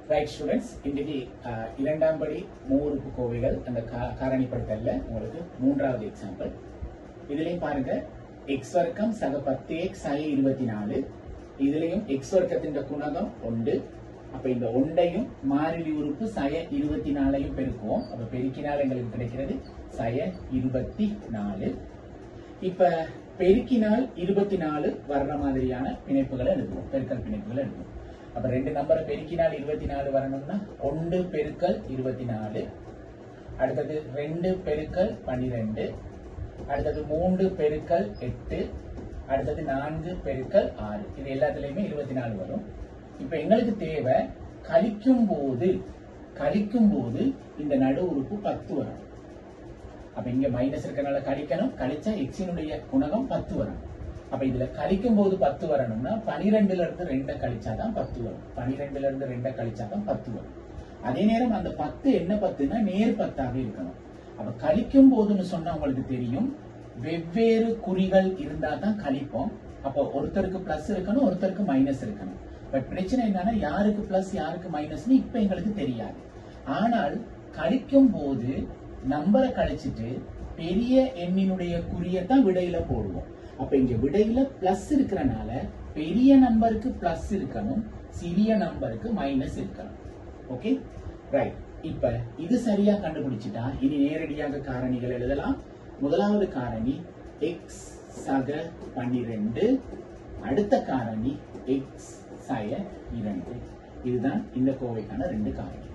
Right students, இன்றைக்கு இரண்டாம் படி மூவுறுப்பு கோவைகள் அந்த காரணிப்படுத்தல்ல உங்களுக்கு மூன்றாவது எக்ஸாம்பிள். இதுலயும் பாருங்க, எக்ஸ் வர்க்கம் சக 10x சக 24. இதுலயும் எக்ஸ் வர்க்கத்தின் குணகம் 1. அப்ப இந்த 1ஐயும் மாறிலி உறுப்பு சக 24ஐயும் பெருக்குவோம். அப்ப பெருக்கினால் எங்களுக்கு கிடைக்கிறது சக 24. இப்ப பெருக்கினால் 24 வர்ற மாதிரியான பிணைப்புகளை எழுதுவோம், பெருக்கல் பிணைப்புகளை எழுதுவோம். அப்ப ரெண்டு நம்பரை பெருக்கினால் 24 வரணும்னா 1 பெருக்கல் 24, அடுத்தது 2 பெருக்கல் 12, அடுத்தது 3 பெருக்கல் 8, அடுத்தது 4 பெருக்கல் 6. இது எல்லாத்துலயுமே 24 வரும். இப்ப எங்களுக்கு தேவை கழிக்கும் போது இந்த நடு உறுப்பு 10 வரும். அப்ப இங்க மைனஸ் இருக்கனால கழிக்கணும், கழிச்சா எக்ஸினுடைய குணகம் 10 வரும். அப்ப இதுல கழிக்கும் போது 10 வரணும்னா 12ல இருந்து 2 கழிச்சாதான் 10 வரும். 12ல இருந்து 2 கழிச்சாதான் 10 வரும். அதே நேரம் அந்த 10 என்ன 10னா நேர் 10ஆக இருக்கணும். அப்ப கழிக்கும் போதுன்னு சொன்னா உங்களுக்கு தெரியும், வெவ்வேறு குறிகள் இருந்தா தான் கழிப்போம். அப்ப ஒருத்தருக்கு பிளஸ் இருக்கணும், ஒருத்தருக்கு மைனஸ் இருக்கணும். பட் பிரச்சனை என்னன்னா யாருக்கு பிளஸ் யாருக்கு மைனஸ்னு இப்ப எங்களுக்கு தெரியாது. ஆனால் கழிக்கும் போது நம்பரை கழிச்சிட்டு பெரிய எண்ணினுடைய குறியத்தான் விடையில போடுவோம். அப்ப இங்க விடையில பிளஸ் இருக்கிறனால பெரிய நம்பருக்கு பிளஸ் இருக்கணும், சிறிய நம்பருக்கு மைனஸ் இருக்கணும். Okay right. இப்ப இது சரியா கண்டுபிடிச்சிட்டா இனி நேரடியாக காரணிகள் எழுதலாம். முதலாவது காரணி x சக 12, அடுத்த காரணி x சக 2. இதுதான் இந்த கோவைக்கான ரெண்டு காரணி.